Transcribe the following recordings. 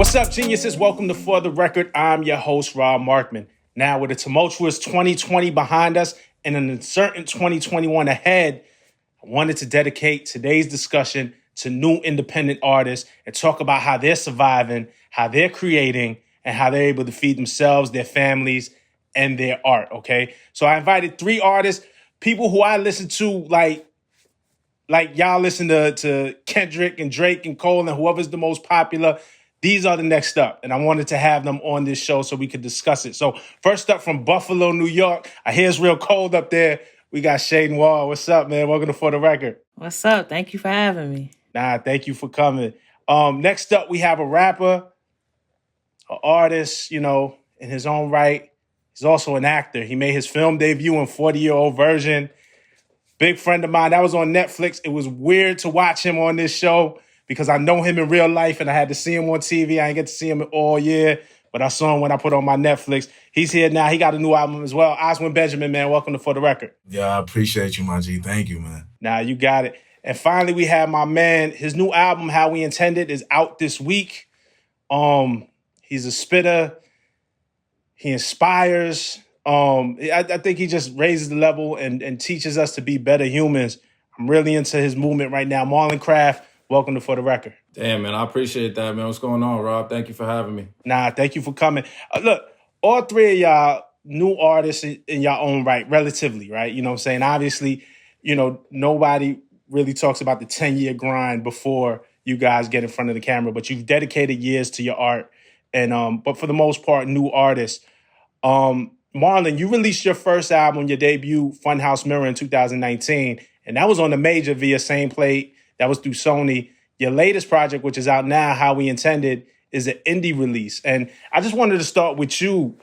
What's up, geniuses? Welcome to For the Record. I'm your host, Rob Markman. Now, with a tumultuous 2020 behind us and an uncertain 2021 ahead, I wanted to dedicate today's discussion to new independent artists and talk about how they're surviving, how they're creating, and how they're able to feed themselves, their families, and their art, okay? So I invited 3 artists, people who I listen to like y'all listen to Kendrick and Drake and Cole and whoever's the most popular. These are the next up, and I wanted to have them on this show so we could discuss it. So first up from Buffalo, New York, I hear it's real cold up there. We got Ché Noir. What's up, man? Welcome to For the Record. What's up? Thank you for having me. Nah, thank you for coming. Next up, we have a rapper, an artist, in his own right. He's also an actor. He made his film debut in 40-Year-Old Virgin. Big friend of mine. That was on Netflix. It was weird to watch him on this show because I know him in real life and I had to see him on TV. I didn't get to see him all year, but I saw him when I put on my Netflix. He's here now. He got a new album as well. Oswin Benjamin, man. Welcome to For the Record. Yeah, I appreciate you, my G. Thank you, man. Nah, you got it. And finally, we have my man. His new album, How We Intended, is out this week. He's a spitter. He inspires. I think he just raises the level and teaches us to be better humans. I'm really into his movement right now. Marlon Craft, welcome to For the Record. Damn, man, I appreciate that, man. What's going on, Rob? Thank you for having me. Nah, thank you for coming. Look, all 3 of y'all new artists in your own right, relatively, right? You know what I'm saying? Obviously, nobody really talks about the 10-year grind before you guys get in front of the camera, but you've dedicated years to your art. And but for the most part, new artists. Marlon, you released your first album, your debut, Funhouse Mirror, in 2019, and that was on the major via Same Plate. That was through Sony. Your latest project, which is out now, How We Intended, is an indie release. And I just wanted to start with you,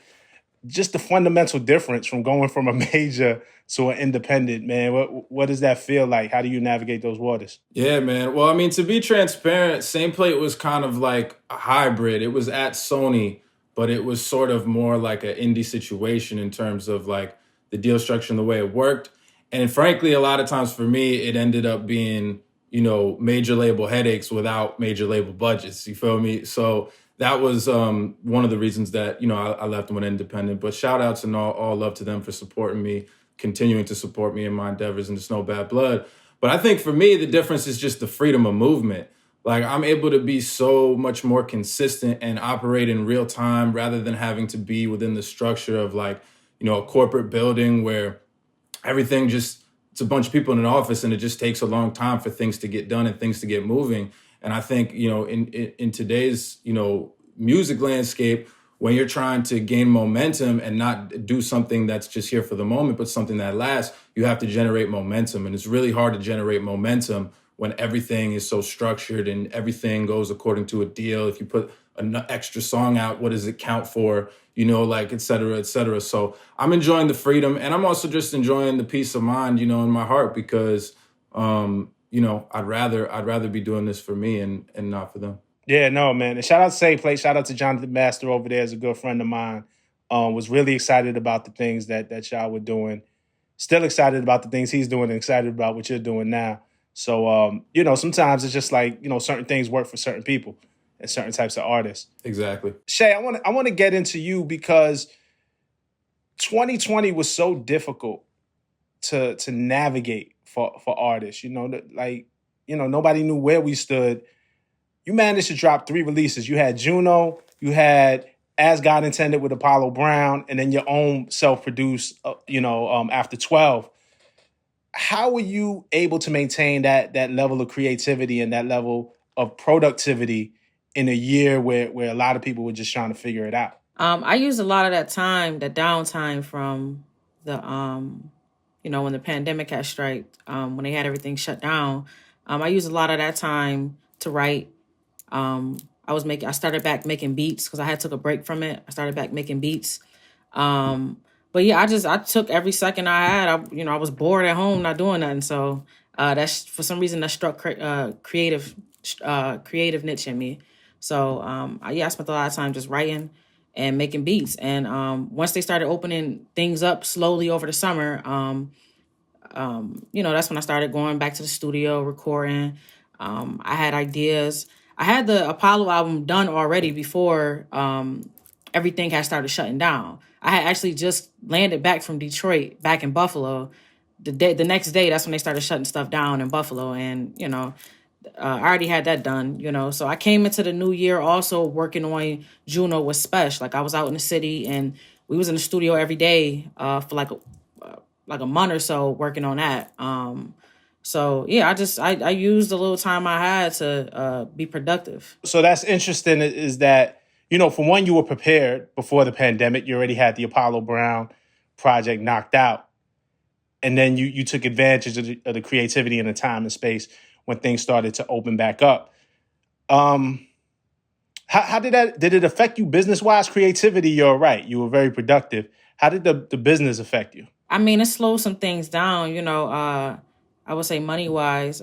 just the fundamental difference from going from a major to an independent, man. What does that feel like? How do you navigate those waters? Yeah, man. Well, I mean, to be transparent, Same Plate was kind of like a hybrid. It was at Sony, but it was sort of more like an indie situation in terms of like the deal structure and the way it worked. And frankly, a lot of times for me, it ended up being, major label headaches without major label budgets. You feel me? So that was one of the reasons that, I left and went independent. But shout outs and all love to them for supporting me, continuing to support me in my endeavors, and there's no bad blood. But I think for me, the difference is just the freedom of movement. Like, I'm able to be so much more consistent and operate in real time rather than having to be within the structure of like, a corporate building where everything just, it's a bunch of people in an office and it just takes a long time for things to get done and things to get moving. And I think, in today's, music landscape, when you're trying to gain momentum and not do something that's just here for the moment, but something that lasts, you have to generate momentum. And it's really hard to generate momentum when everything is so structured and everything goes according to a deal. If you put an extra song out, what does it count for? Et cetera, et cetera. So I'm enjoying the freedom, and I'm also just enjoying the peace of mind, in my heart, because, I'd rather be doing this for me and not for them. Yeah, no, man. And shout out to Same Place. Shout out to Jonathan Master over there, as a good friend of mine. Was really excited about the things that y'all were doing. Still excited about the things he's doing and excited about what you're doing now. So, sometimes it's just like, certain things work for certain people and certain types of artists. Exactly. Ché, I want to get into you because 2020 was so difficult to navigate for artists. Nobody knew where we stood. You managed to drop 3 releases. You had Juno, you had As God Intended with Apollo Brown, and then your own self-produced, After 12. How were you able to maintain that level of creativity and that level of productivity in a year where a lot of people were just trying to figure it out? I used a lot of that time, the downtime from the, when the pandemic had struck, when they had everything shut down. I used a lot of that time to write. I started back making beats because I had took a break from it. I started back making beats. But yeah, I took every second I had. I was bored at home, not doing nothing. So that's, for some reason, that struck creative niche in me. So I spent a lot of time just writing and making beats. And once they started opening things up slowly over the summer, that's when I started going back to the studio, recording. I had ideas. I had the Apollo album done already before everything had started shutting down. I had actually just landed back from Detroit, back in Buffalo. The next day, that's when they started shutting stuff down in Buffalo, and I already had that done. So I came into the new year also working on Juno with Spesh. Like I was out in the city, and we was in the studio every day for like a month or so working on that. So yeah, I used the little time I had to be productive. So that's interesting is that, for one, you were prepared before the pandemic. You already had the Apollo Brown project knocked out. And then you took advantage of the creativity and the time and space when things started to open back up. How did it affect you business-wise? Creativity, you're right. You were very productive. How did the business affect you? I mean, it slowed some things down, I would say money-wise.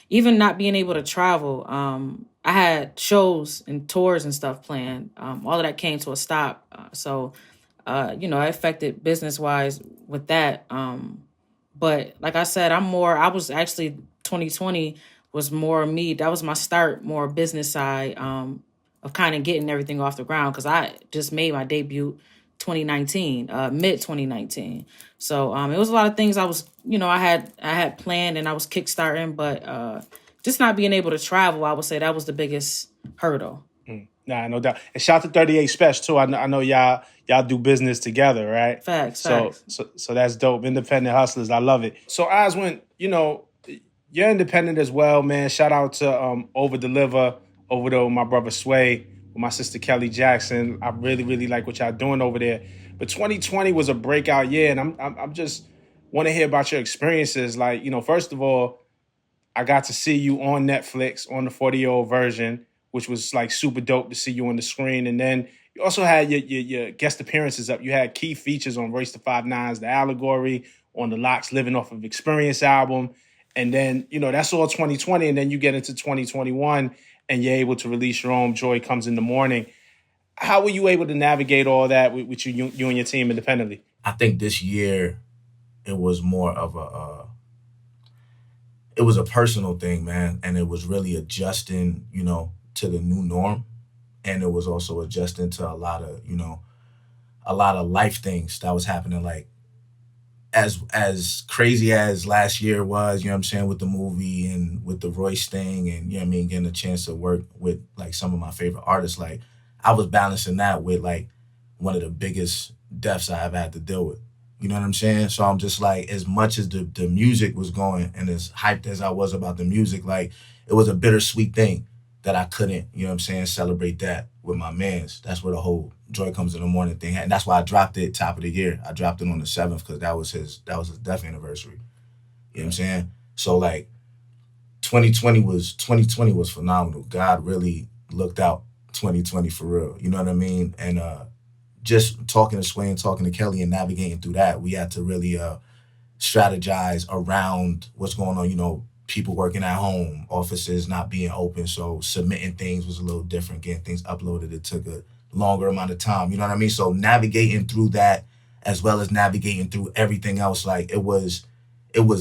Even not being able to travel. I had shows and tours and stuff planned. All of that came to a stop. So it affected business-wise with that. But like I said, I was actually 2020 was more me. That was my start, more business side of kind of getting everything off the ground, because I just made my debut 2019, mid 2019. So it was a lot of things I had planned and I was kickstarting, but just not being able to travel, I would say that was the biggest hurdle. Nah, no doubt. And shout to 38 Special too. I know y'all do business together, right? Facts. So that's dope. Independent hustlers. I love it. So Oswin, you're independent as well, man. Shout out to Over Deliver over there with my brother Sway, with my sister Kelly Jackson. I really, really like what y'all doing over there. But 2020 was a breakout year, and I'm just want to hear about your experiences. Like, first of all, I got to see you on Netflix on the 40-year-old version, which was like super dope to see you on the screen. And then you also had your guest appearances up. You had key features on Royce the 5'9's The Allegory, on the Locks Living Off of Experience album. And then, that's all 2020. And then you get into 2021 and you're able to release your own Joy Comes in the Morning. How were you able to navigate all that with you and your team independently? I think this year it was more of it was a personal thing, man. And it was really adjusting, to the new norm. And it was also adjusting to a lot of life things that was happening. Like as crazy as last year was, with the movie and with the Royce thing and, getting a chance to work with like some of my favorite artists. Like I was balancing that with like one of the biggest deaths I ever had to deal with. You know what I'm saying? So I'm just like, as much as the music was going and as hyped as I was about the music, like it was a bittersweet thing that I couldn't, celebrate that with my mans. That's where the whole Joy Comes in the Morning thing had. And that's why I dropped it top of the year. I dropped it on the 7th because that was his death anniversary. You know what I'm saying? So like 2020 was phenomenal. God really looked out 2020 for real. You know what I mean? And just talking to Sway and talking to Kelly and navigating through that, we had to really strategize around what's going on, people working at home, offices not being open. So submitting things was a little different. Getting things uploaded, it took a longer amount of time. You know what I mean? So navigating through that as well as navigating through everything else, like it was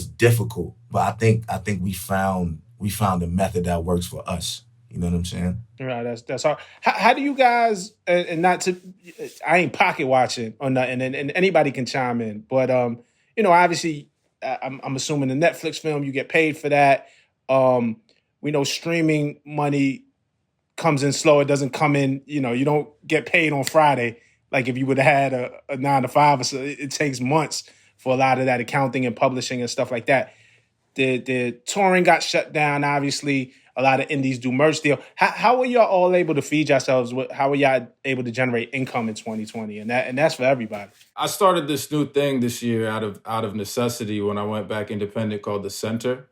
difficult. But I think we found a method that works for us. You know what I'm saying? Right, that's hard. How do you guys, and not to, I ain't pocket watching or nothing, and anybody can chime in, but obviously, I'm assuming the Netflix film, you get paid for that. We know streaming money comes in slow. It doesn't come in, you don't get paid on Friday. Like if you would have had a 9 to 5 or so, it takes months for a lot of that accounting and publishing and stuff like that. The touring got shut down, obviously. A lot of indies do merch deal. How are y'all all able to feed yourselves? How are y'all able to generate income in 2020? And that's for everybody. I started this new thing this year out of necessity when I went back independent called The Center.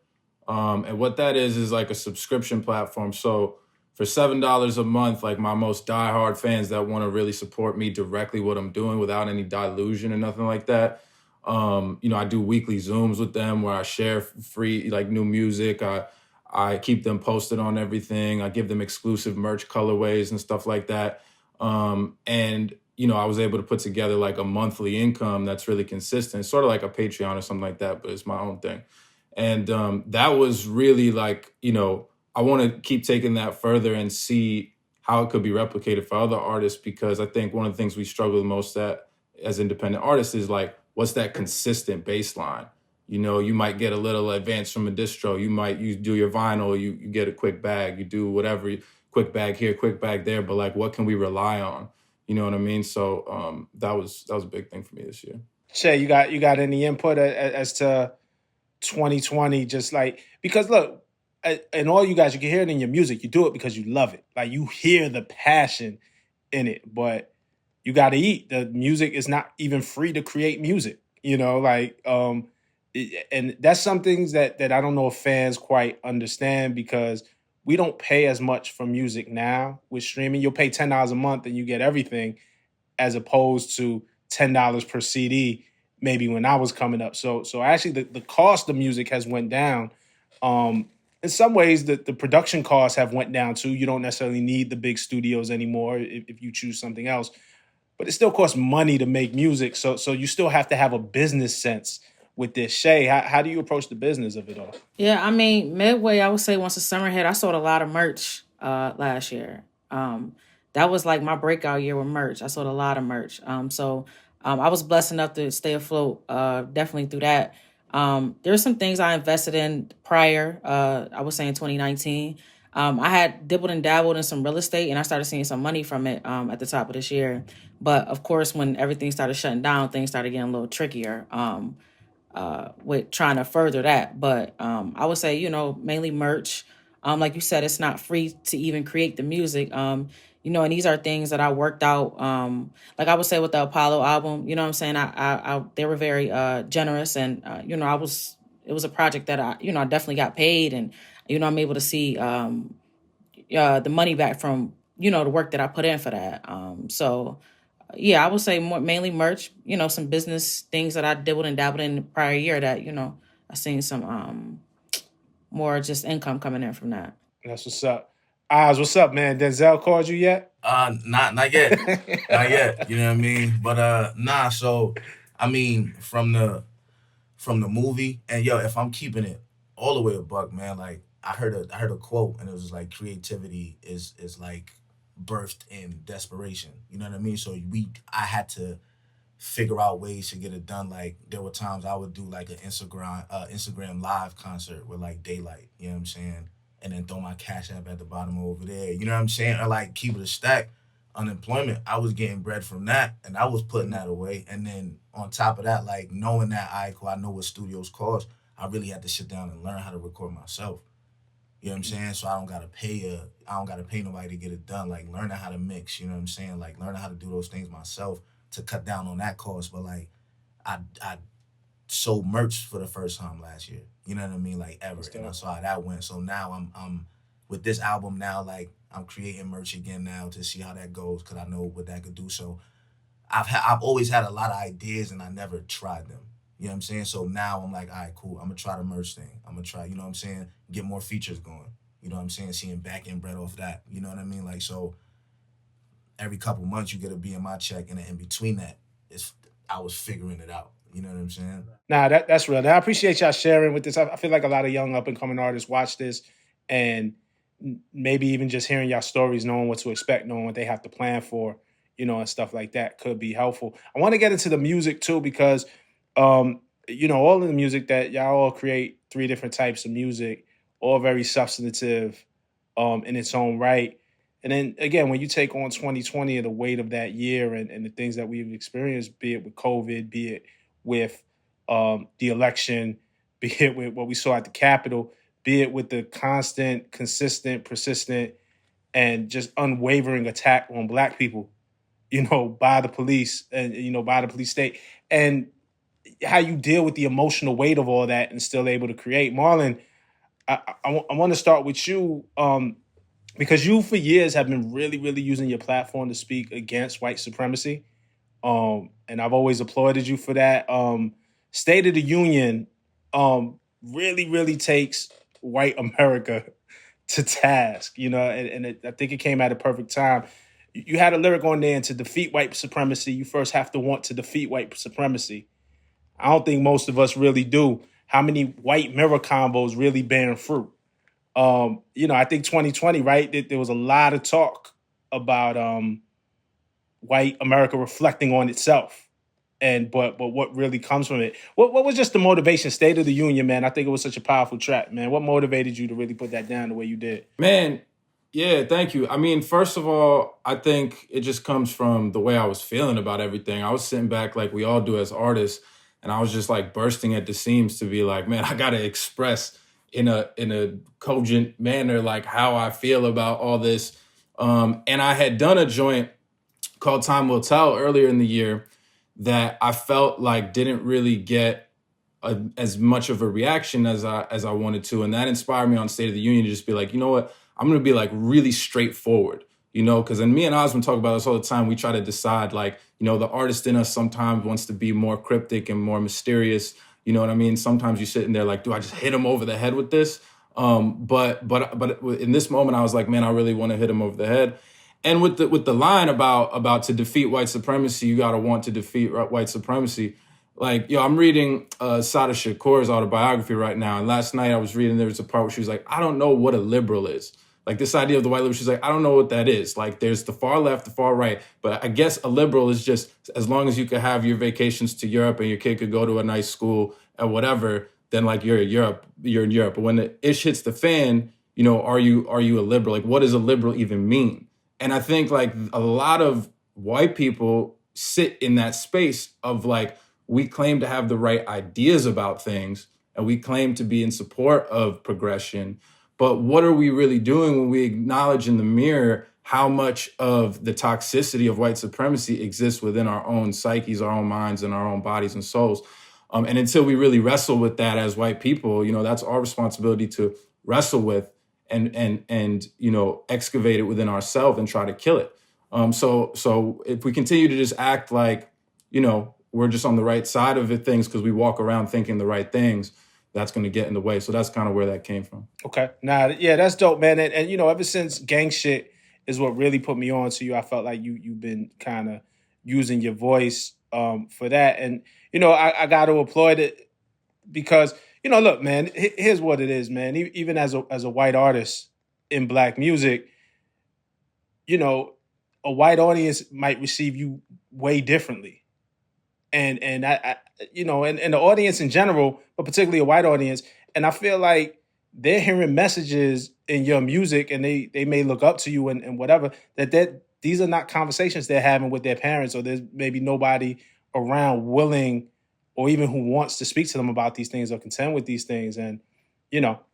And what that is like a subscription platform. So for $7 a month, like my most diehard fans that want to really support me directly what I'm doing without any dilution or nothing like that. I do weekly Zooms with them where I share free like new music. I keep them posted on everything. I give them exclusive merch colorways and stuff like that. And I was able to put together like a monthly income that's really consistent, sort of like a Patreon or something like that, but it's my own thing. And that was really like, I want to keep taking that further and see how it could be replicated for other artists, because I think one of the things we struggle the most at as independent artists is like, what's that consistent baseline? You know, you might get a little advance from a distro. You do your vinyl, you get a quick bag, you do whatever, quick bag here, quick bag there. But like, what can we rely on? You know what I mean? So that was a big thing for me this year. Ché, you got any input as to 2020? Just like, because look, and all you guys, you can hear it in your music. You do it because you love it. Like, you hear the passion in it, but you got to eat. The music is not even free to create music. You know, like, and that's some things that I don't know if fans quite understand, because we don't pay as much for music now with streaming. You'll pay $10 a month and you get everything, as opposed to $10 per CD maybe when I was coming up. So actually the cost of music has went down. In some ways, the production costs have went down too. You don't necessarily need the big studios anymore if you choose something else. But it still costs money to make music. So you still have to have a business sense with this. Ché, how do you approach the business of it all? Yeah, I mean, midway, I would say once the summer hit, I sold a lot of merch last year. That was like my breakout year with merch. I sold a lot of merch. So I was blessed enough to stay afloat definitely through that. There's some things I invested in prior, I would say in 2019. I had dibbled and dabbled in some real estate, and I started seeing some money from it at the top of this year. But of course, when everything started shutting down, things started getting a little trickier with trying to further that. But I would say, mainly merch. Like you said, it's not free to even create the music. And these are things that I worked out. Like I would say with the Apollo album, you know what I'm saying? I they were very generous, and it was a project that I definitely got paid, and I'm able to see the money back from the work that I put in for that. So yeah, I would say mainly merch. Some business things that I dibbled and dabbled in the prior year that I seen some more just income coming in from that. That's what's up. Oz, what's up, man? Denzel called you yet? Not yet. Not yet. You know what I mean? But nah, so I mean from the movie, and yo, if I'm keeping it all the way a buck, man, like I heard a quote, and it was just like, creativity is like birthed in desperation. You know what I mean? So I had to figure out ways to get it done. Like there were times I would do like an Instagram live concert with like daylight, you know what I'm saying? And then throw my Cash App at the bottom over there. You know what I'm saying? Or like keep it a stack. Unemployment, I was getting bread from that, and I was putting that away. And then on top of that, like knowing that I know what studios cost, I really had to sit down and learn how to record myself. You know what I'm saying? So I don't gotta pay nobody to get it done. Like learning how to mix, you know what I'm saying? Like learning how to do those things myself to cut down on that cost. But like I sold merch for the first time last year. You know what I mean? Like ever. And I saw how that went. So now I'm with this album now, like I'm creating merch again now to see how that goes, because I know what that could do. So I've always had a lot of ideas, and I never tried them. You know what I'm saying? So now I'm like, all right, cool. I'm gonna try the merch thing. I'm gonna try, you know what I'm saying? Get more features going. You know what I'm saying? Seeing back end bread off that. You know what I mean? Like, so every couple months you get a BMI check, and then in between that, I was figuring it out. You know what I'm saying? Nah, that's real. Now, I appreciate y'all sharing with this. I feel like a lot of young up and coming artists watch this, and maybe even just hearing y'all stories, knowing what to expect, knowing what they have to plan for, and stuff like that could be helpful. I want to get into the music too, because all of the music that y'all all create, 3 different types of music, all very substantive in its own right. And then again, when you take on 2020 and the weight of that year and the things that we've experienced, be it with COVID, be it with the election, be it with what we saw at the Capitol, be it with the constant, consistent, persistent, and just unwavering attack on Black people, by the police and, by the police state, and how you deal with the emotional weight of all that and still able to create. Marlon, I want to start with you, because you for years have been really, really using your platform to speak against white supremacy. And I've always applauded you for that. State of the Union really, really takes white America to task, and I think it came at a perfect time. You had a lyric on there, and to defeat white supremacy, you first have to want to defeat white supremacy. I don't think most of us really do. How many white mirror combos really bearing fruit? I think 2020, right? There was a lot of talk about white America reflecting on itself. And but what really comes from it? What was just the motivation? State of the Union, man. I think it was such a powerful track, man. What motivated you to really put that down the way you did? Man, yeah, thank you. I mean, first of all, I think it just comes from the way I was feeling about everything. I was sitting back like we all do as artists, and I was just like bursting at the seams to be like, man, I gotta express in a cogent manner like how I feel about all this. And I had done a joint called Time Will Tell earlier in the year that I felt like didn't really get as much of a reaction as I wanted to, and that inspired me on State of the Union to just be like, you know what, I'm gonna be like really straightforward, because and me and Osman talk about this all the time. We try to decide like, the artist in us sometimes wants to be more cryptic and more mysterious. You know what I mean? Sometimes you're sitting there like, do I just hit him over the head with this? But in this moment, I was like, man, I really want to hit him over the head. And with the line about to defeat white supremacy, you gotta want to defeat white supremacy. Like, I'm reading Sada Shakur's autobiography right now. And last night I was reading, there was a part where she was like, I don't know what a liberal is. Like this idea of the white liberal, she's like, I don't know what that is. Like there's the far left, the far right. But I guess a liberal is just as long as you could have your vacations to Europe and your kid could go to a nice school and whatever, then like you're in Europe. But when the ish hits the fan, are you a liberal? Like what does a liberal even mean? And I think like a lot of white people sit in that space of like, we claim to have the right ideas about things and we claim to be in support of progression. But what are we really doing when we acknowledge in the mirror how much of the toxicity of white supremacy exists within our own psyches, our own minds, and our own bodies and souls? And until we really wrestle with that as white people, that's our responsibility to wrestle with and excavate it within ourselves and try to kill it. So if we continue to just act like, we're just on the right side of it, things because we walk around thinking the right things, that's going to get in the way. So that's kind of where that came from. Okay. Yeah, that's dope, man. And ever since gang shit is what really put me on to you, I felt like you've been kind of using your voice for that. And, I got to applaud it because, look, man, here's what it is, man. Even as a white artist in Black music, a white audience might receive you way differently. And I and the audience in general, but particularly a white audience. And I feel like they're hearing messages in your music and they may look up to you and whatever, that these are not conversations they're having with their parents, or there's maybe nobody around willing or even who wants to speak to them about these things or contend with these things. And,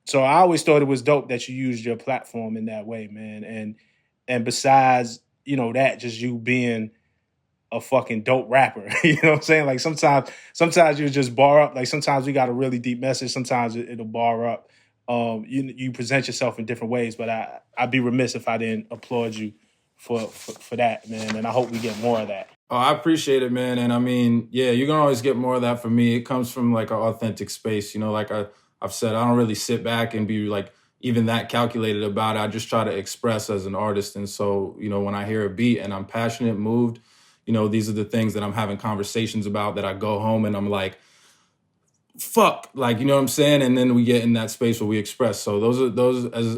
so I always thought it was dope that you used your platform in that way, man. And besides, that just you being a fucking dope rapper. You know what I'm saying? Like sometimes you just bar up. Like sometimes we got a really deep message. Sometimes it'll bar up. You present yourself in different ways, but I'd be remiss if I didn't applaud you for that, man. And I hope we get more of that. Oh, I appreciate it, man. And I mean, yeah, you're gonna always get more of that from me. It comes from like an authentic space. Like I've said, I don't really sit back and be like even that calculated about it. I just try to express as an artist. And so, when I hear a beat and I'm passionate, moved, these are the things that I'm having conversations about that I go home and I'm like, fuck, like, you know what I'm saying? And then we get in that space where we express. So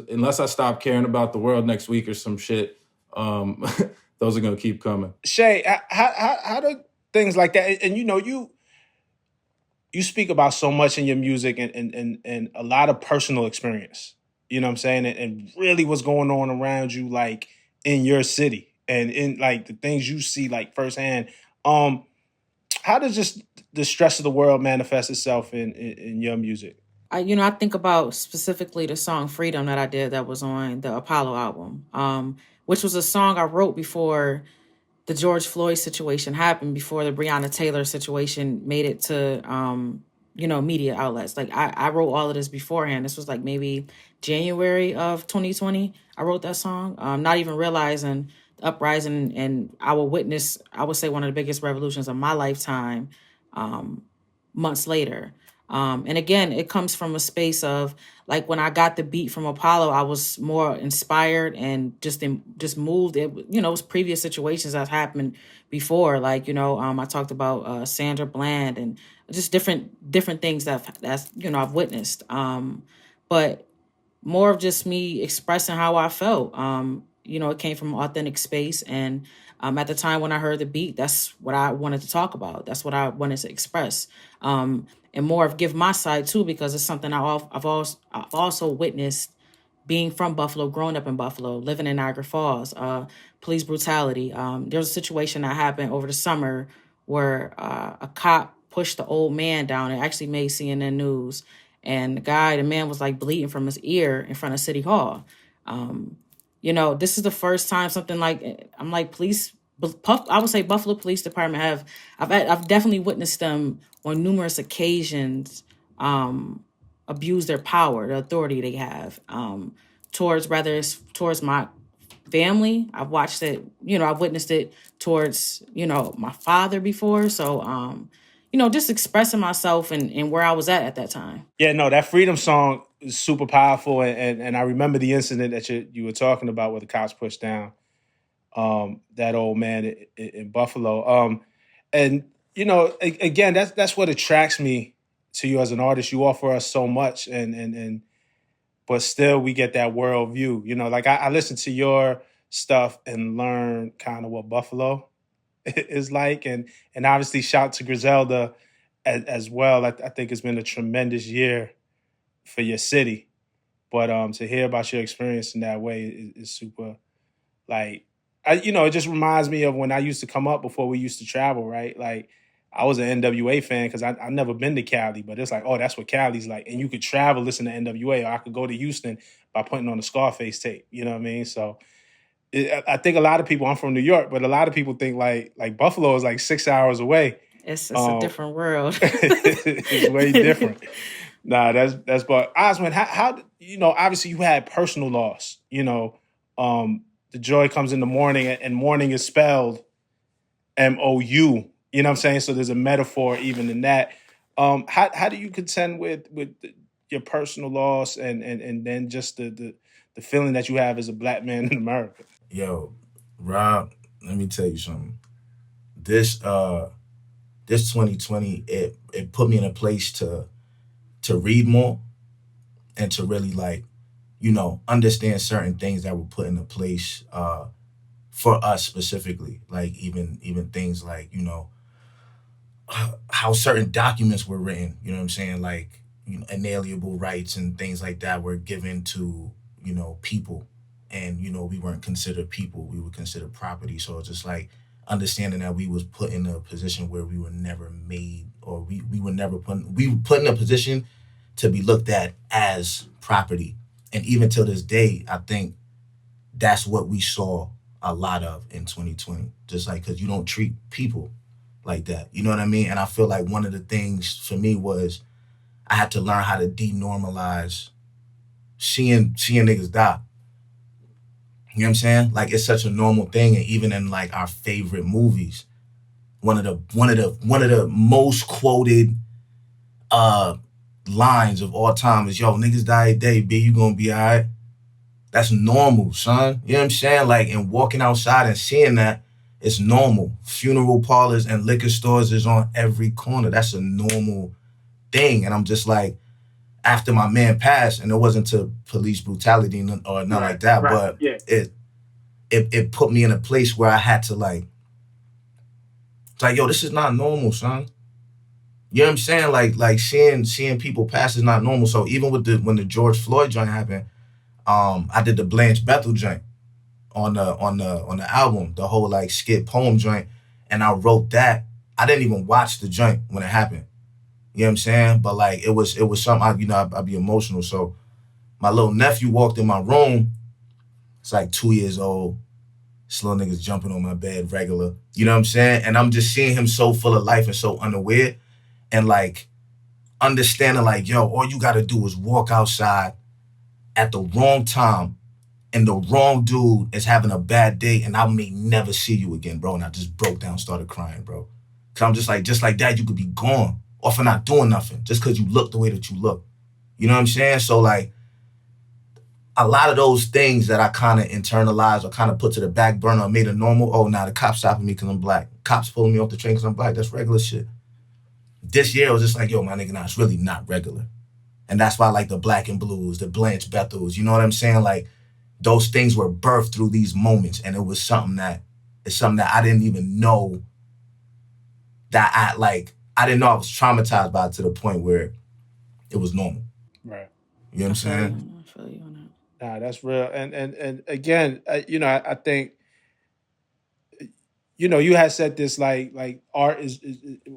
unless I stop caring about the world next week or some shit, those are going to keep coming. Ché, how do things like that? And you speak about so much in your music and a lot of personal experience, you know what I'm saying? And really what's going on around you, like in your city. And in like the things you see like firsthand, how does just the stress of the world manifest itself in your music? I think about specifically the song "Freedom" that I did that was on the Apollo album, which was a song I wrote before the George Floyd situation happened, before the Breonna Taylor situation made it to media outlets. Like I wrote all of this beforehand. This was like maybe January of 2020. I wrote that song, not even realizing uprising, and I will witness, I would say, one of the biggest revolutions of my lifetime months later. And again, it comes from a space of like when I got the beat from Apollo, I was more inspired and just moved. It was previous situations that happened before. Like, I talked about Sandra Bland and just different things that's I've witnessed. But more of just me expressing how I felt. It came from an authentic space, and at the time when I heard the beat, that's what I wanted to talk about. That's what I wanted to express, and more of give my side too, because it's something I've also witnessed being from Buffalo, growing up in Buffalo, living in Niagara Falls, police brutality. There was a situation that happened over the summer where a cop pushed the old man down. It actually made CNN News. And the man was like bleeding from his ear in front of City Hall. This is the first time something like, I'm like, I would say Buffalo Police Department I've definitely witnessed them on numerous occasions abuse their power, the authority they have, towards, whether it's towards my family. I've watched it, I've witnessed it towards, my father before. So, just expressing myself and where I was at that time. Yeah, no, that Freedom song is super powerful, and I remember the incident that you were talking about where the cops pushed down that old man in Buffalo. And again, that's what attracts me to you as an artist. You offer us so much, and but still we get that world view. Like I listen to your stuff and learn kind of what Buffalo is like, and obviously shout to Griselda as well. I think it's been a tremendous year for your city, but to hear about your experience in that way is super. Like, it just reminds me of when I used to come up before we used to travel, right? Like, I was an NWA fan because I never been to Cali, but it's like, oh, that's what Cali's like. And you could travel, listen to NWA, or I could go to Houston by putting on the Scarface tape. You know what I mean? So I think a lot of people, I'm from New York, but a lot of people think like Buffalo is like 6 hours away. It's a different world. It's way different. Nah, that's but Osman, how obviously you had personal loss. The joy comes in the morning, and morning is spelled MOU. You know what I'm saying? So there's a metaphor even in that. How do you contend with your personal loss and then just the feeling that you have as a black man in America? Yo, Rob, let me tell you something. This 2020, it put me in a place to read more and to really understand certain things that were put into place for us specifically. Like even things like, how certain documents were written, you know what I'm saying? Like, inalienable rights and things like that were given to, people. And, we weren't considered people, we were considered property. So it's just like understanding that we was put in a position where we were never made, or we were put in a position to be looked at as property. And even till this day, I think that's what we saw a lot of in 2020. Just like, because you don't treat people like that. You know what I mean? And I feel like one of the things for me was I had to learn how to denormalize seeing niggas die. You know what I'm saying? Like, it's such a normal thing. And even in like our favorite movies, one of the most quoted lines of all time is, yo, niggas die today, B, you gonna be all right? That's normal, son. You know what I'm saying? Like, and walking outside and seeing that, it's normal. Funeral parlors and liquor stores is on every corner. That's a normal thing. And I'm just like, after my man passed, and it wasn't to police brutality or nothing like that, but yeah. It put me in a place where I had to it's like, yo, this is not normal, son. You know what I'm saying? Like seeing people pass is not normal. So even when the George Floyd joint happened, I did the Blanche Bethel joint on the album, the whole like skit poem joint, and I wrote that. I didn't even watch the joint when it happened. You know what I'm saying? But like it was something. I'd be emotional. So my little nephew walked in my room. It's like 2 years old. This little nigga's jumping on my bed regular. You know what I'm saying? And I'm just seeing him so full of life and so unaware. And like understanding like, yo, all you gotta do is walk outside at the wrong time and the wrong dude is having a bad day and I may never see you again, bro. And I just broke down, started crying, bro. Cause I'm just like that, you could be gone or for not doing nothing just cause you look the way that you look. You know what I'm saying? So like a lot of those things that I kind of internalized or kind of put to the back burner or made it normal. Oh, now the cops stopping me cause I'm black. Cops pulling me off the train cause I'm black. That's regular shit. This year, I was just like, yo, my nigga, nah, it's really not regular. And that's why like the Black and Blues, the Blanche Bethels, you know what I'm saying? Like those things were birthed through these moments, and it was something that I didn't even know that I didn't know I was traumatized by it to the point where it was normal. Right. You know what I'm saying? I feel you on that. Nah, that's real. And again, I think, you had said this like art is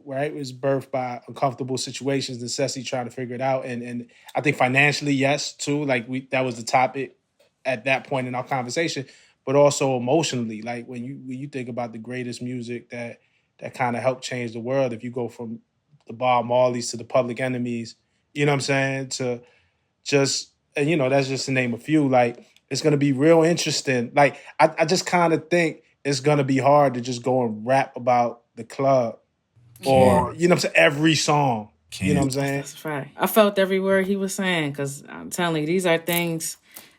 right, was birthed by uncomfortable situations, necessity, trying to figure it out, and I think financially, yes, too. Like that was the topic at that point in our conversation, but also emotionally, like when you think about the greatest music that kind of helped change the world. If you go from the Bob Marleys to the Public Enemies, you know what I'm saying, to just, and that's just to name a few. Like it's gonna be real interesting. Like I just kind of think it's gonna be hard to just go and rap about the club or Can't. what I'm saying, every song. You know what I'm Can't. saying? That's right. I felt every word he was saying because I'm telling you, these are things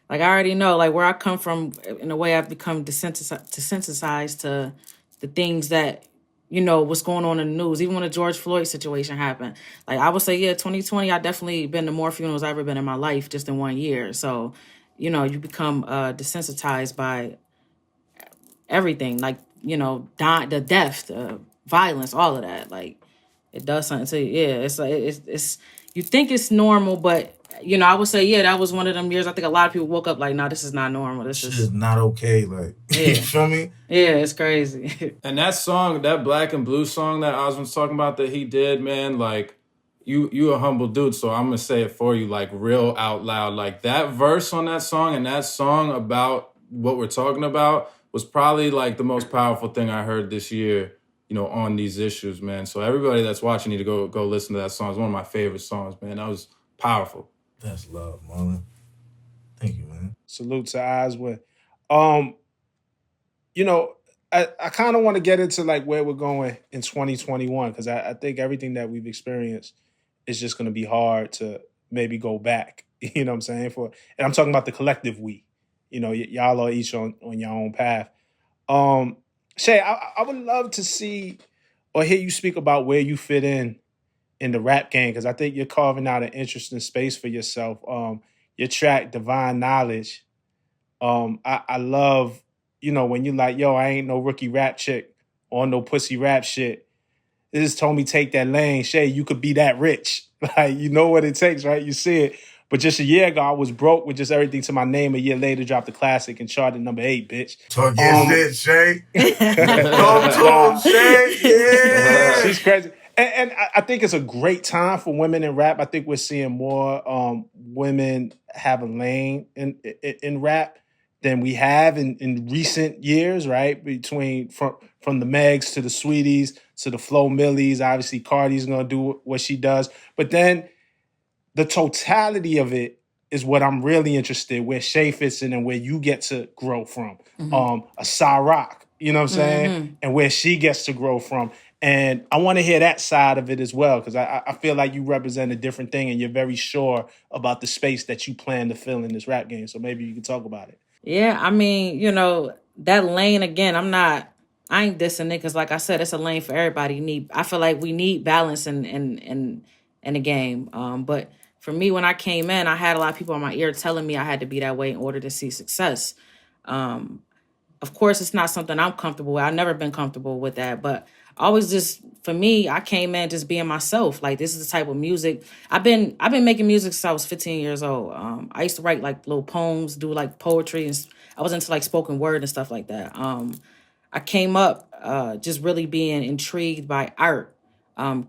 like I already know, like where I come from. In a way, I've become desensitized to the things that what's going on in the news. Even when the George Floyd situation happened, like I would say, yeah, 2020, I definitely been to more funerals I've ever been in my life just in 1 year. So, you become desensitized by everything, like the death, the violence, all of that. Like it does something to you. Yeah, it's like it's you think it's normal, but I would say, yeah, that was one of them years. I think a lot of people woke up like, no, this is not normal. This Shit is is not okay. Like you Yeah. feel me? Yeah, it's crazy. And that song, that Black and Blue song that Osman's talking about that he did, man, like you a humble dude, so I'm gonna say it for you, like real out loud. Like that verse on that song and that song about what we're talking about was probably like the most powerful thing I heard this year, on these issues, man. So everybody that's watching need to go listen to that song. It's one of my favorite songs, man. That was powerful. That's love, Marlon. Thank you, man. Salute to Oswin. Um, I kind of want to get into like where we're going in 2021 because I think everything that we've experienced is just going to be hard to maybe go back. You know what I'm saying? And I'm talking about the collective we. Y'all are each on your own path. Ché, I would love to see or hear you speak about where you fit in the rap game because I think you're carving out an interesting space for yourself. Your track Divine Knowledge. I love, when you're like, yo, I ain't no rookie rap chick or no pussy rap shit. This told me take that lane. Ché, you could be that rich. Like, you know what it takes, right? You see it. But just a year ago, I was broke with just everything to my name. A year later, dropped the classic and charted #8, bitch. Talk your shit, Ché. Talk to him, Ché. Yeah. She's crazy. And I think it's a great time for women in rap. I think we're seeing more women have a lane in rap than we have in recent years, right? Between from the Megs to the Sweeties to the Flo Millies. Obviously, Cardi's gonna do what she does. But then the totality of it is what I'm really interested in, where Ché fits in and where you get to grow from. A Cyrock, you know what I'm saying? And where she gets to grow from. And I want to hear that side of it as well, because I feel like you represent a different thing and you're very sure about the space that you plan to fill in this rap game. So maybe you can talk about it. Yeah, I mean, that lane again, I ain't dissing it because like I said, it's a lane for everybody. I feel like we need balance in the game. But for me, when I came in, I had a lot of people in my ear telling me I had to be that way in order to see success. Of course, it's not something I'm comfortable with. I've never been comfortable with that, but always just for me, I came in just being myself. Like this is the type of music I've been making music since I was 15 years old. I used to write like little poems, do like poetry, and I was into like spoken word and stuff like that. I came up just really being intrigued by art,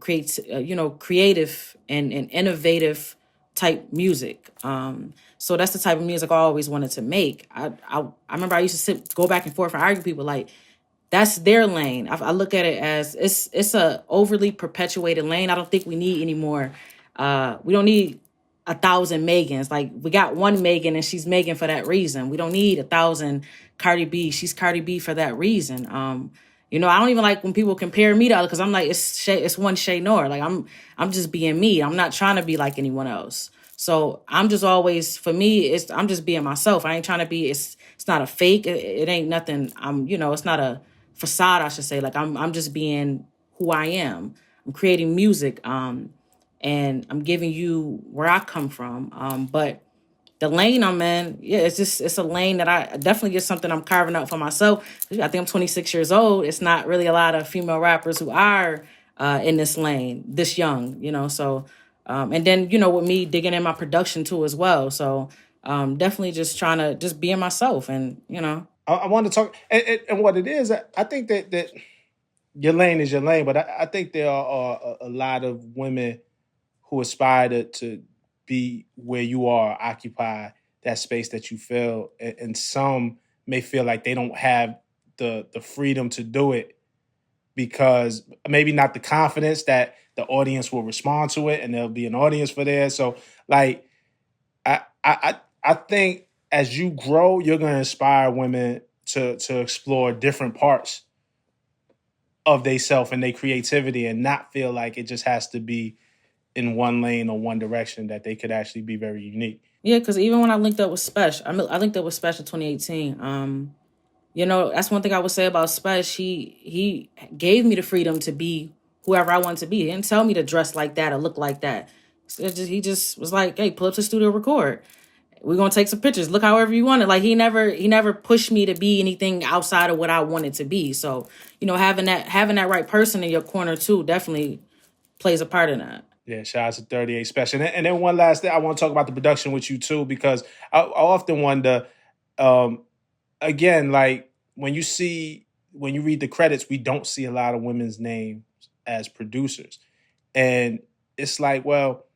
creative and innovative type music. So that's the type of music I always wanted to make. I remember I used to go back and forth and argue with people like that's their lane. I look at it as it's a overly perpetuated lane. I don't think we need any more. We don't need 1,000 Megans. Like we got one Megan and she's Megan for that reason. We don't need 1,000 Cardi B. She's Cardi B for that reason. I don't even like when people compare me to other because I'm like it's one Ché Noir. Like I'm just being me. I'm not trying to be like anyone else. So I'm just always, for me, I'm just being myself. I ain't trying to be. It's not a fake. It ain't nothing. It's not a facade. I should say. Like I'm just being who I am. I'm creating music. and I'm giving you where I come from. But the lane I'm in, yeah, it's a lane that I definitely get something I'm carving out for myself. I think I'm 26 years old. It's not really a lot of female rappers who are in this lane this young, So, and then with me digging in my production too as well. So, definitely just trying to just being myself, and I want to talk and what it is. I think that your lane is your lane, but I think there are a lot of women who aspire to be where you are, occupy that space that you feel, and some may feel like they don't have the freedom to do it because maybe not the confidence that the audience will respond to it, and there'll be an audience for there. So, like, I think as you grow, you're going to inspire women to explore different parts of they self and their creativity, and not feel like it just has to be in one lane or one direction, that they could actually be very unique. Yeah, because even when I linked up with Spesh, I linked up with Spesh in 2018. That's one thing I would say about Spesh. He gave me the freedom to be whoever I wanted to be. He didn't tell me to dress like that or look like that. He just was like, "Hey, pull up to the studio, record. We're gonna take some pictures. Look however you want it." Like he never pushed me to be anything outside of what I wanted to be. So having that right person in your corner too definitely plays a part in that. Yeah, shout out to 38 Special. And then one last thing, I want to talk about the production with you too, because I often wonder, again, like when you read the credits, we don't see a lot of women's names as producers. And it's like, well,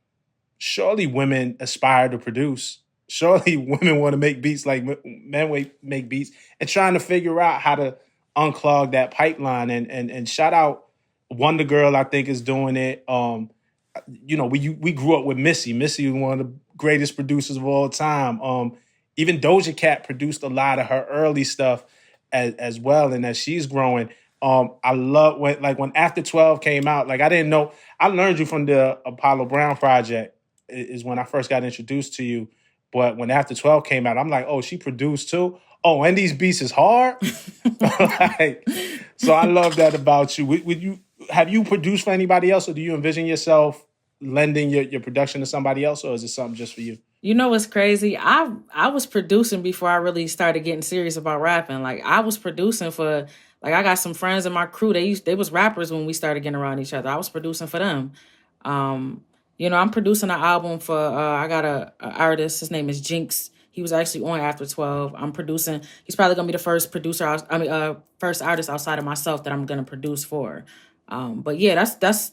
surely women aspire to produce. Surely women want to make beats like men make beats, and trying to figure out how to unclog that pipeline. And shout out Wonder Girl, I think, is doing it. We grew up with Missy. Missy was one of the greatest producers of all time. Even Doja Cat produced a lot of her early stuff as well, and as she's growing. I love when After 12 came out. Like, I didn't know. I learned you from the Apollo Brown project is when I first got introduced to you. But when After 12 came out, I'm like, oh, she produced too? Oh, and these beats is hard? So I love that about you. Have you produced for anybody else, or do you envision yourself lending your production to somebody else, or is it something just for you? You know what's crazy? I was producing before I really started getting serious about rapping. Like, I was producing for, like, I got some friends in my crew. They was rappers when we started getting around each other. I was producing for them. I'm producing an album for I got a artist. His name is Jinx. He was actually on After 12. I'm producing. He's probably gonna be the first first artist outside of myself that I'm gonna produce for. But yeah, that's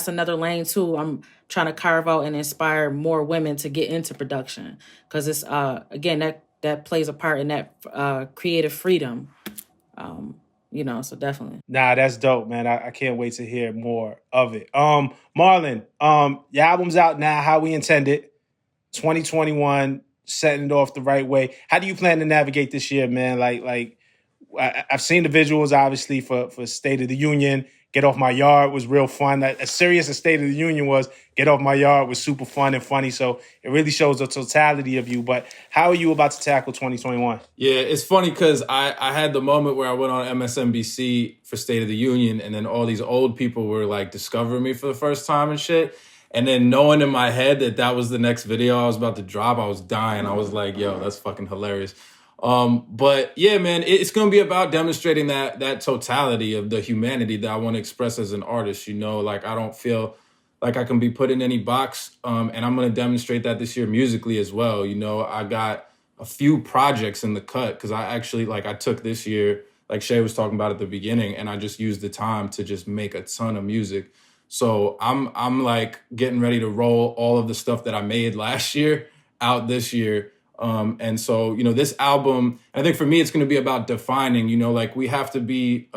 another lane too. I'm trying to carve out and inspire more women to get into production, because it's again that plays a part in that creative freedom. So definitely. Nah, that's dope, man. I can't wait to hear more of it. Marlon, your album's out now, How We Intended, 2021, setting it off the right way. How do you plan to navigate this year, man? Like I've seen the visuals, obviously, for State of the Union. Get Off My Yard was real fun. As serious as State of the Union was, Get Off My Yard was super fun and funny. So it really shows the totality of you. But how are you about to tackle 2021? Yeah, it's funny because I had the moment where I went on MSNBC for State of the Union, and then all these old people were like discovering me for the first time and shit. And then knowing in my head that was the next video I was about to drop, I was dying. I was like, yo, that's fucking hilarious. But yeah, man, it's going to be about demonstrating that totality of the humanity that I want to express as an artist. Like, I don't feel like I can be put in any box. And I'm going to demonstrate that this year musically as well. I got a few projects in the cut because I actually, I took this year, like Ché was talking about at the beginning, and I just used the time to just make a ton of music. So I'm like getting ready to roll all of the stuff that I made last year out this year. And so, this album, I think for me, it's going to be about defining, like we have to be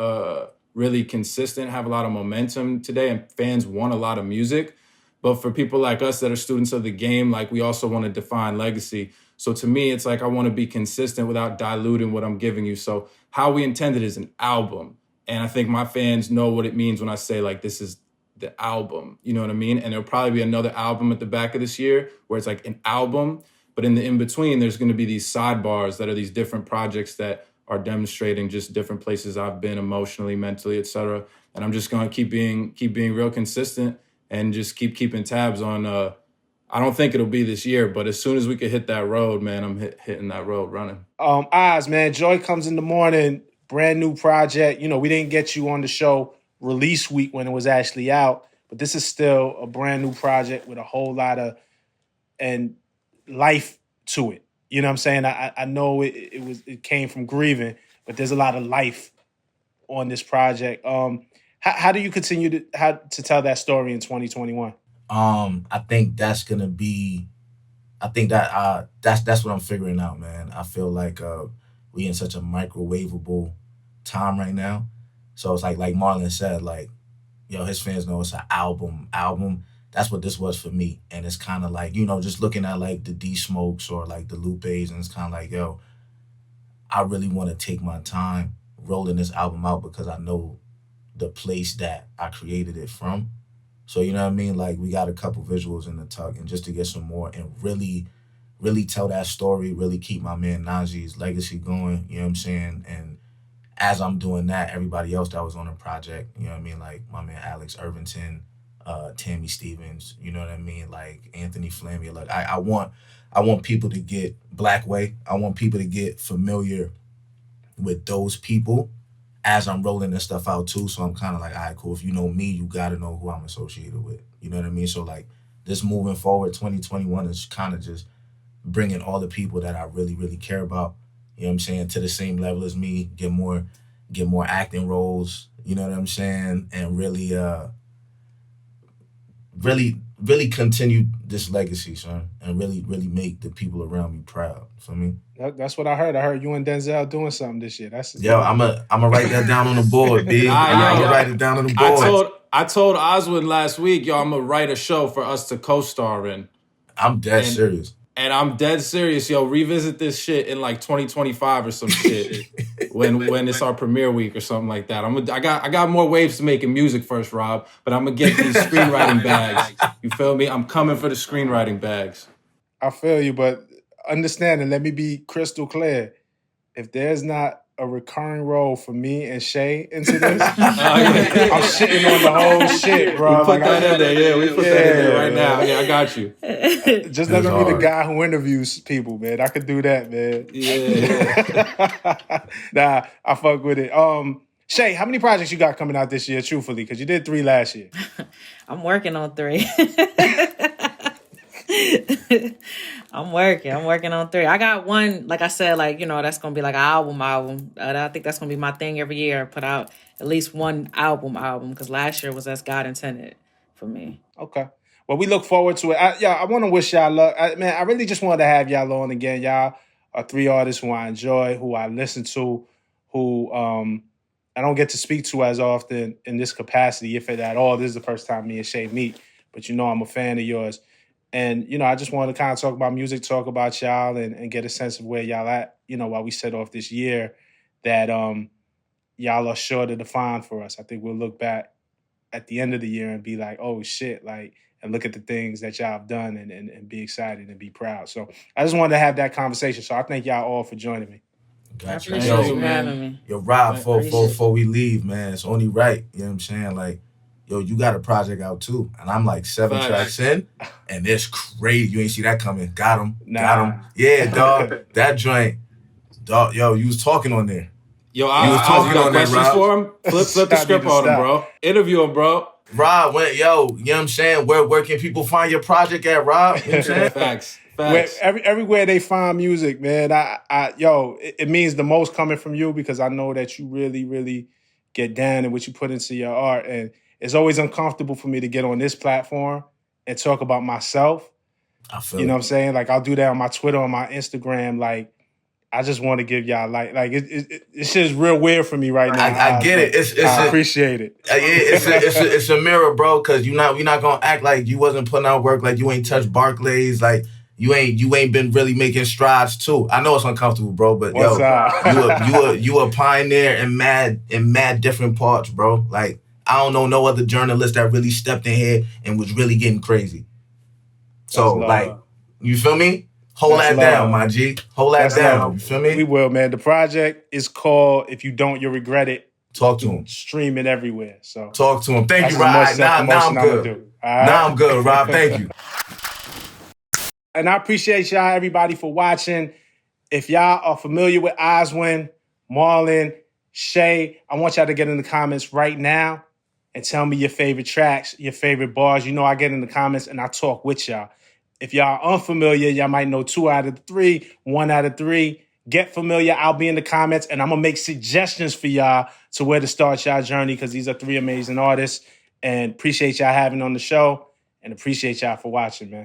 really consistent, have a lot of momentum today, and fans want a lot of music. But for people like us that are students of the game, like, we also want to define legacy. So to me, it's like I want to be consistent without diluting what I'm giving you. So How We Intended is an album. And I think my fans know what it means when I say, like, this is the album. You know what I mean? And there'll probably be another album at the back of this year where it's like an album. But in the in-between, there's going to be these sidebars that are these different projects that are demonstrating just different places I've been emotionally, mentally, et cetera. And I'm just going to keep being real consistent and just keeping tabs on. I don't think it'll be this year, but as soon as we can hit that road, man, I'm hitting that road running. Oz, man, Joy Comes in the Morning, brand new project. You know, we didn't get you on the show release week when it was actually out, but this is still a brand new project with a whole lot of and life to it. You know what I'm saying? I know it came from grieving, but there's a lot of life on this project. How do you continue to tell that story in 2021? I think that's gonna be. I think that's what I'm figuring out, man. I feel like we in such a microwavable time right now, so it's like Marlon said, like, yo, his fans know it's an album. That's what this was for me, and it's kind of like, you know, just looking at like the D Smokes or like the Lupes, and it's kind of like, yo, I really want to take my time rolling this album out because I know the place that I created it from. So, you know what I mean? Like, we got a couple visuals in the tuck, and just to get some more and really, really tell that story, really keep my man Najee's legacy going, you know what I'm saying? And as I'm doing that, everybody else that was on the project, you know what I mean? Like, my man Alex Irvington, Tammy Stevens, you know what I mean? Like, Anthony Flamia. Like, I want people to get Black Way. I want people to get familiar with those people as I'm rolling this stuff out too. So I'm kind of like, all right, cool. If you know me, you got to know who I'm associated with. You know what I mean? So like, this moving forward, 2021 is kind of just bringing all the people that I really, really care about, you know what I'm saying, to the same level as me, get more acting roles, you know what I'm saying, and really really continue this legacy, son, and really, really make the people around me proud. For me, that's what I heard. I heard you and Denzel doing something this year. Yo, I'm a write that down on the board, B. I'm gonna write it down on the board. I told Oswin last week, yo, I'm gonna write a show for us to co-star in. I'm dead serious. And I'm dead serious, yo. Revisit this shit in like 2025 or some shit when it's our premiere week or something like that. I got more waves to make in music first, Rob, but I'm gonna get these screenwriting bags. You feel me? I'm coming for the screenwriting bags. I feel you, but understand, and let me be crystal clear. If there's not a recurring role for me and Ché into this, I'm shitting on the whole shit, bro. We put that in there, yeah. We put that in there right now. Yeah, I got you. Just let me be the guy who interviews people, man. I could do that, man. Yeah. Nah, I fuck with it. Ché, how many projects you got coming out this year, truthfully? Because you did 3 last year. I'm working on 3. I'm working on 3. I got one, like I said, like, you know, that's going to be like an album. I think that's going to be my thing every year. Put out at least one album, because last year was as God intended for me. Okay. Well, we look forward to it. I want to wish y'all luck. Man, I really just wanted to have y'all on again. Y'all are 3 artists who I enjoy, who I listen to, who I don't get to speak to as often in this capacity, if at all. This is the first time me and Ché meet, but you know I'm a fan of yours. And, you know, I just wanted to kind of talk about music, talk about y'all, and get a sense of where y'all at, you know, while we set off this year that y'all are sure to define for us. I think we'll look back at the end of the year and be like, oh, shit, like, and look at the things that y'all have done and be excited and be proud. So I just wanted to have that conversation. So I thank y'all all for joining me. Gotcha. I appreciate you having me. Yo, Rob, before we leave, man, it's only right, you know what I'm saying? Like, yo, you got a project out too. And I'm like 7 tracks in, and it's crazy. You ain't see that coming. Got him. Yeah, dog. That joint, dog, yo, you was talking on there. Yo, I was talking on there, questions for him? Flip the script on him, bro. Interview him, bro. Rob, you know what I'm saying? Where can people find your project at, Rob? You know what I'm saying? Facts. Everywhere they find music, man, it means the most coming from you because I know that you really, really get down in what you put into your art. And it's always uncomfortable for me to get on this platform and talk about myself. I feel you know what I'm saying? Like, I'll do that on my Twitter, on my Instagram. Like, I just want to give y'all, it's just real weird for me right now. I get it. I appreciate it. It's a mirror, bro, because we're not going to act like you wasn't putting out work, like you ain't touched Barclays, like you ain't been really making strides, too. I know it's uncomfortable, bro, but you a pioneer in mad different parts, bro. Like, I don't know no other journalist that really stepped in here and was really getting crazy. So, like, you feel me? Hold that down, my G. Hold that down. You feel me? We will, man. The project is called If You Don't, You'll Regret It. Talk to him. Streaming everywhere. So talk to him. Thank you, Ryan. Now I'm good. All right? Nah, I'm good, Rob. Thank you. And I appreciate y'all, everybody, for watching. If y'all are familiar with Oswin, Marlon, Ché, I want y'all to get in the comments right now and tell me your favorite tracks, your favorite bars. You know I get in the comments and I talk with y'all. If y'all are unfamiliar, y'all might know 2 out of 3, 1 out of 3. Get familiar. I'll be in the comments and I'm going to make suggestions for y'all to where to start y'all journey because these are 3 amazing artists. And appreciate y'all having on the show and appreciate y'all for watching, man.